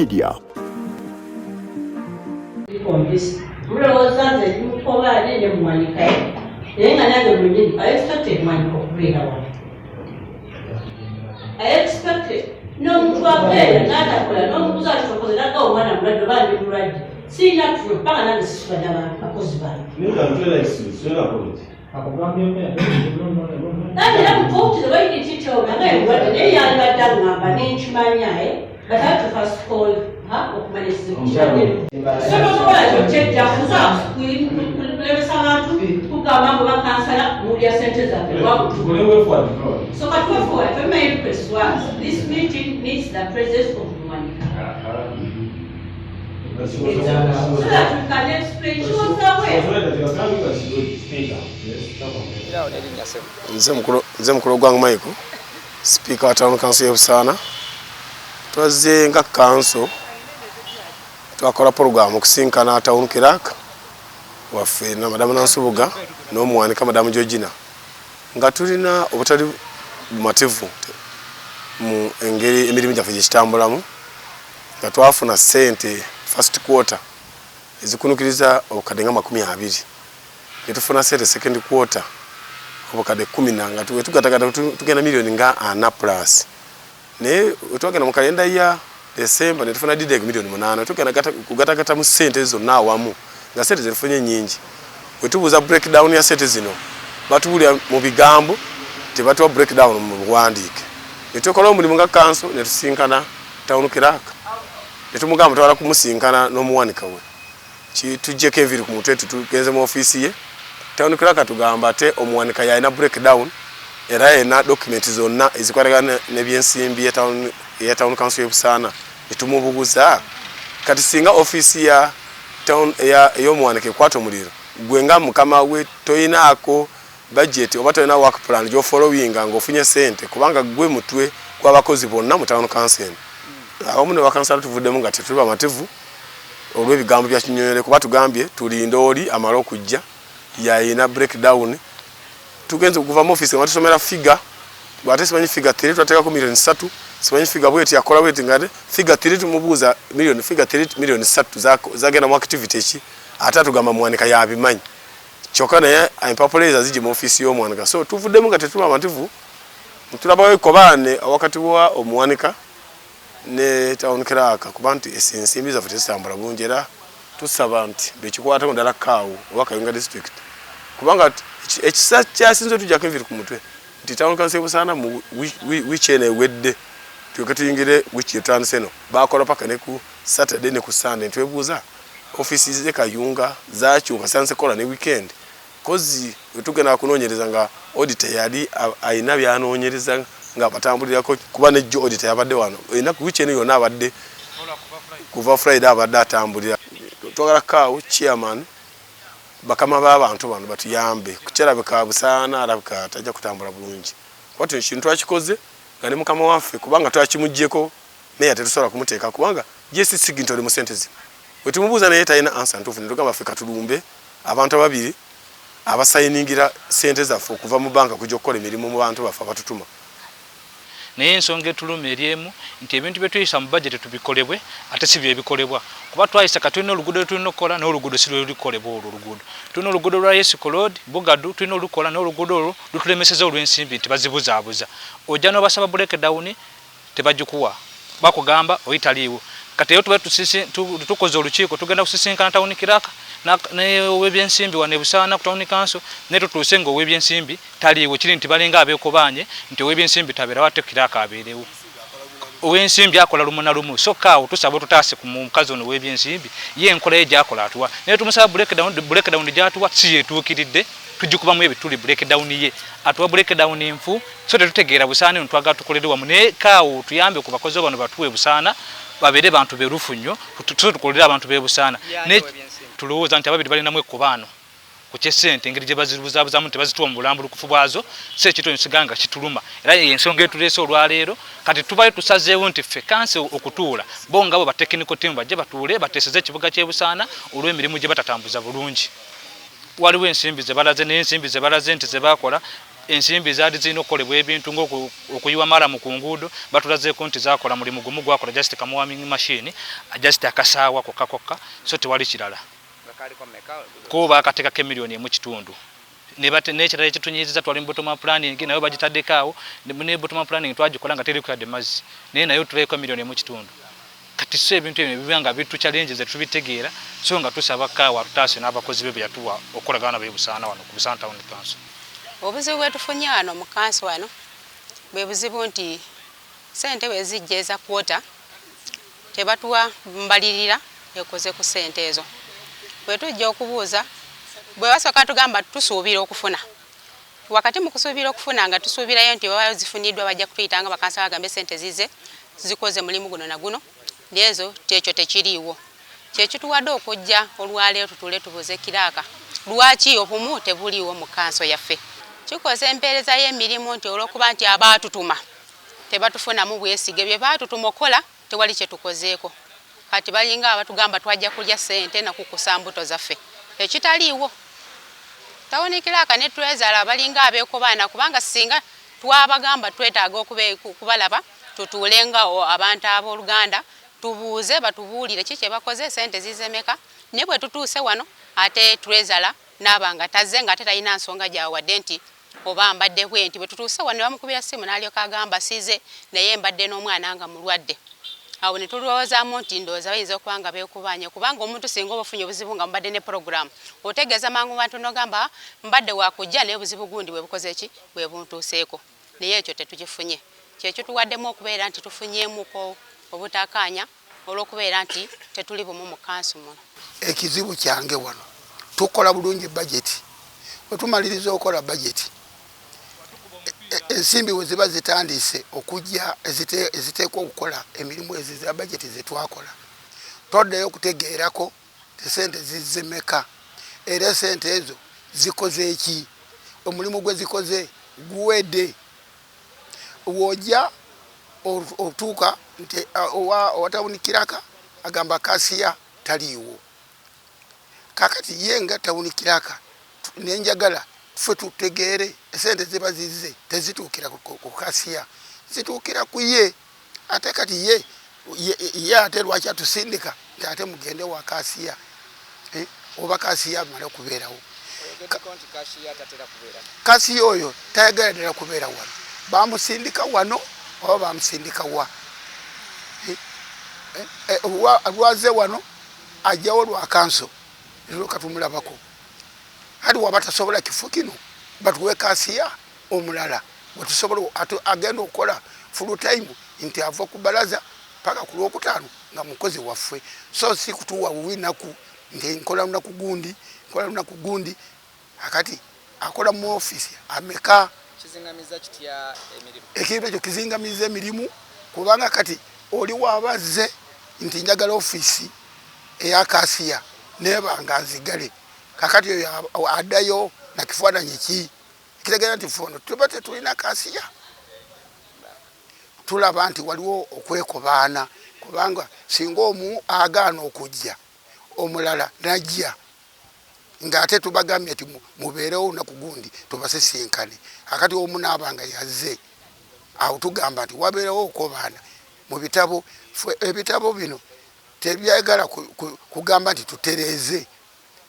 Media. I expected no Mutuwe, not no Musasizi because I go one and red. See not for Bakansala is for the abakozi. You can feel like so not that talk to the way they teach over and what they are not done by name mania, but I have to first call her of my sister. So no check down we who come Bakansala, Mudia centers at the work. So I go for it. My request was this meeting needs the presence of Omuwanika. So that we can explain to Nze mukulu gwangu Michael, Speaker wa Town Council ya Busaana. Twaze nga council twakola program okusinkana Town Clerk waffe na Margret Nansubuga n'Omuwanika Madam Georgina. Nga tulina obutali bumativu mu engeri emirimu gyaffe gyekitambulamu nga twafuna ssente first quarter ezikunukiriza obukadde nga 20 ne tufuna ssente second quarter obukadde 10 nga tugatagata tugenda milioni nga 4 plus ne twagenda mu kalenda ya December ne tufuna dideg milioni 8 tugenda kugatagata mu ssente zonna awamu nga ssente zifunye nyingi wetubuza breakdown ya ssente zino batubulya mu bigambo tebatuwa breakdown mu buwandiike ne tukola omulimu nga council ne tusinkana Town Clerk ne tumugamba twala kumusinkana n'Omuwanika we tujjeko enviri ku mutwe tugenze mu office ye Town Clerk tugamba ate Omuwanika yalina breakdown era yena document zonna ezikwatagana n'ebyensimbi ya Town Council ya Busaana netumubuguza kati singa office ya town y'Omuwanika ekwata omuliro gwe nga mukama we toyinaako budget oba toyina work plan jo following nga ofunye sente kubanga gwe mutwe gw'abakozi bonna mu Town Council abamu ne Bakansala tuvuddemu nga tetuli bamativu olw'ebigambo bya kinyonyole kuba tugambye tulinda oli amala okujja yayina breakdown tugenze okuva mu office nga tusomera figure bwate simanyi figure 3 twateekako milioni 3 simanyi figure bweti yakola bweti ngade figure 3 tumubuuza milioni figure 3 milioni 3 zagenda mu activity ki ate tugamba Muwanika yabimanyi kyokka naye impapuleza zigi mu office y'Omuwanika so tuvuddemu nga tetuli bamativu tulabawo ekkobaane wakati wa Omuwanika ne Town Clerk kuba nti ensimbi zaffe tezitambula bulungi era tusaba nti bekikwatako ddala kaawo oba Kayunga district kubanga ekisa kyasinze tujjako enviri ku mutwe nti Town Council ya Busaana mu wiiki eno ewedde tulyoke tuyingire wiiki etandise eno bakola paka ne ku Saturday ne ku Sunday twebuuza offices ze Kayunga zakyuka sanse kola ne weekend kozi wetugenda kunoonyereza nga auditor yali ayina byanoonyereza nga batambulirako kuba ne jo auditor yabadde wano enaku wiiki eno yonna abadde kuva Friday abadde atambulira twagala kaawo chairman bakama b'abantu bano batuyambe kukyalabika Busaana alabika tajja kutambula bulungi kwati ekintu twakikoze nga ne mukama waffe kubanga twakimuggyeko meya tetusobola kumuteeka kubanga jesi sigintole mu ssente zino wetumubuuza naye talina ansa ntuufu ne tugamba ffe katulumbe abantu ababiri abasayiningira ssente zaffe okuva mu banka kujja okukola emirimu mu bantu baffe abatutuma naye ensonga etuluma eriemu nti ebintu bye tuyisa mu budget tubikolebwe ate si bye bikolebwa kuba twayisa ka tulina oluguudo tulina okukola n'oluguudo si lwe lukolebwa olwo oluguudo tulina oluguudo lwa Yesiko Road Bugadu tulina olukola n'oluguudo olwo lutulemeseza olw'ensimbi nti bazibuzaabuza ojja n'obasaba breakdown tebagikuwa bakugamba oyitaliiwo kati eyo tuba tukoze olukiiko tugenda kusisinkana Town Clerk n'ow'ebyensimbi wane Busaana ku Town Council ne tutuuse nga ow'ebyensimbi taliiwo kiri nti balinga abeekobanye nti ow'ebyensimbi tabeerawo ate Clerk abeerewo ow'ensimbi akola lumu na lumu so kaawo tusaba tutaase ku mukazi ono ow'ebyensimbi ye enkola ye gy'akola atuwa naye tumusaba breakdown gy'atuwa si yeetuukiridde tujjukubamu ebituli breakdown ye atuwa breakdown enfu so tetutegeera Busaana eno twagala tukolere wamu naye kaawo tuyambe ku bakozi bano batuwe Busaana babere bantu berufu nnyo tukolera abantu be Busaana ne tulowooza nti ababiri balinamu ekkobaano ku kyesente engeri gye bazibuzaabuzamu tebazituwa mu bulambulukufu bwazo si ekitone siganga kituluma era ensonga etuleese olwaleero kati tubayo tusazeewo nti ffe kansi okutuula bo nga bo batekinico team bajje batuule bateeseze ekibuga ky'e Busaana olw'emirimu gye batatambuza bulungi waliwo ensimbi ze balaze naye ensimbi ze balaze nti ze bakola ensimbi zaali zirina okukolebwa ebintu ng'okuyiwa maramu ku nguudo batulazeeko nti zaakola mulimu gumu gwakola just kamuwaming machine just akasaawa kokka so tewali kirala kuba akateekako $1.5 million n'ekirala ekitunyiriza twali mu bottom planning nayo bagitaddeko awo ne bottom planning twagikola nga terikuyadde mazzi naye nayo tuleeko $1.5 million kati so ebintu ebyo biba nga bitu challenges etubitegeera so nga tusaba kaawa tutaase n'abakozi be yatuwa okukolagana b'ebusaana wano ku Busaana Town Council. Obuzibu bwetufunye wano mu kanso wano bwe buzibu nti ssente bwe zijja eza kwota tebatuwa mbalirira ekoze ku ssente ezo. Bwe tujja okubuuza bwe basooka tugamba tusuubira okufuna wakati mu kusuubira okufuna nga tusuubirayo nti baba zifuniddwa bajja kutuyitanga bakansala bagambe ssente zize zikoze mulimu guno na guno nezo tekyo tekiriiwo kyekituwadde okujja olwaleero tutule tubuze kiraaka lwaki obumu tebuliiwo mu kanso yaffe. Kikoze empeereza y'emirimu nti olw'okuba nti abaatutuma tebatufunamu bwesige bye baatutuma okola tewali kye tukozeeko kati balinga abatugamba twajja kulya ssente nakukusa mbuto zaffe ekitaliiwo. Tawunikiraaka ne twezaala balinga abeekobaana kubanga singa twabagamba twetaaga okubalaba tutuulenga abantu ab'Oluganda tubuuze batubuulire kiki bakoze ssente zizemeka ne bwe tutuuse wano ate twezaala n'abanga tazze nga ate talina nsonga gyawadde nti oba mbadde bwe nti bwe tutuuse wano ne bamukubira ssimu n'alyoka agamba size naye mbadde n'omwana nga mulwadde. Awo ne tulowoozaamu nti ndowooza bayinza okuba nga beekubanye kubanga omuntu singa oba ofunye obuzibu nga mbadde ne puroguramu otegeeza mangu bantu n'ogamba mbadde wakujja naye obuzibu gundi bwe bukoze ki bwe buntuuseeko naye ekyo tetukifunye. Kyekituwaddemu okubeera nti tufunyeemuko obutakaanya olw'okubeera nti tetuli bumu mu kanso muno. Ekizibu kyange wano tukola bulungi bajeti bwe tumaliriza okukola bajeti ensimbi we ziba zitandise okujja eziteekwa okukola emirimu ezo za bajeti ze twakola toddeyo okutegeerako ssente zizemeka era ssente ezo zikoze eki omulimu gwe zikoze guwedde wojja otuuka nti owatawunikiraka agamba kasiya taliiwo kakati ye nga tawunikiraka nenjagala ffe tutegeere ssente ziba zize tezituukira ku kasiya zituukira ku ye ate kati ye ate lwaki atusindika nti ate mugende wa kasiya oba kasiya amale okubeerawo kasiya oyo tayagala ddala kubeera wano bamusindika wano oba bamusindika wa lwaze wano ajjawo lwa kanso lero katumulabako hadi waba tasobola kifo kino batuwe kasiya omulala wetusobola agenda okukola full time nti ava ku balaza paka ku Lwokutaano nga mukozi waffe so si kutuwa winaku nti nkola lunaku gundi akati akola mu office ameka kizingamiza kitya emirimu ekintu ekyo kizingamiza emirimu kubanga kati oli wabazze nti njagala office eya kasiya nebanga nzigale kakati oyo addayo na kifaananyi ki kitegeera nti fono tuba tetulina kasiya tulaba nti waliwo okwekobaana kubanga singa omu agaana okujja omulala najja ng'ate tubagambye nti mubeerewo olunaku gundi tubasisinkane akati omu n'abanga yazze awo tugamba nti wabeerewo okobaana mu bitabo ebitabo bino tebyagala kugamba nti tutereeze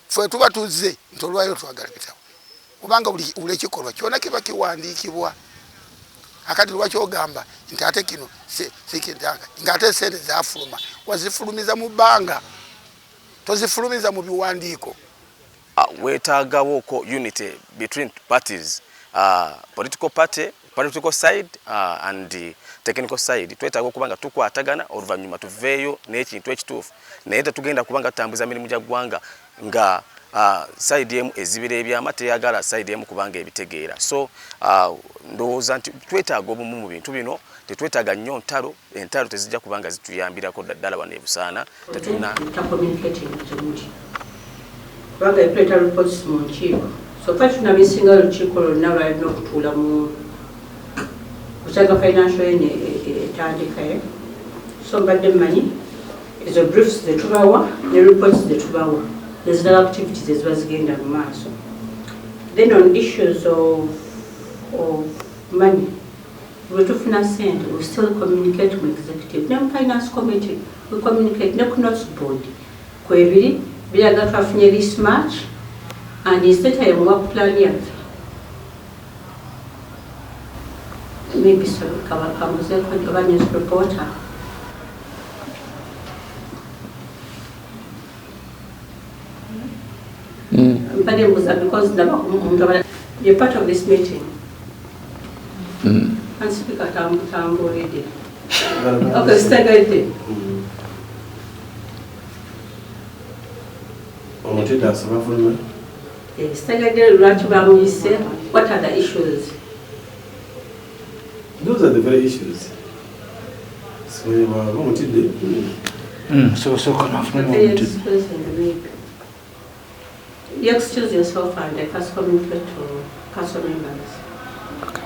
ffe tuba tuzze nti olwayo twagala bitabo kubanga buli ekikolwa kyona kiba kiwandiikibwa akati lwaki ogamba nti ate kino sikintanga ng'ate ssente zafuluma wazifulumiza mu bbanga tozifulumiza mu biwandiiko. Wetagawo ko unity between parties, political party, political side and the technical side. Twetagawo kubanga tukwatagana oluvanyuma tuveeyo n'ekintu ekituufu naye tetugenda kubanga tutambuza mirimu gya ggwanga nga side emu ezibira ebyama teyagala side emu kubanga ebitegeera. So ndowooza nti twetaaga obumu mu bintu bino tetwetaaga nnyo entalo tezijja kubanga zituyambirako ddala wano e Busaana tetulina kubanga ekuleta reports mu nkiiko so kati tunabisinga olukiiko lwonna lwalina okutuula mu kusanga financial ene etandikaye so mbadde mmanyi ezo briefs zetubawa ne reports zetubawa nezirala activities eziba zigenda mu maaso. Then on issues of of money, we still communicate with executive. Then finance committee, we communicate with notes board. Kwebiri, we are going to this match, and instead I work plan. Maybe so, a news reporter. But it was because you're part of this meeting. And speaker Tambo already. Okay, staggered. What are the issues? Those are the very issues. So you excuse yourself and I can communicate to council members. Okay.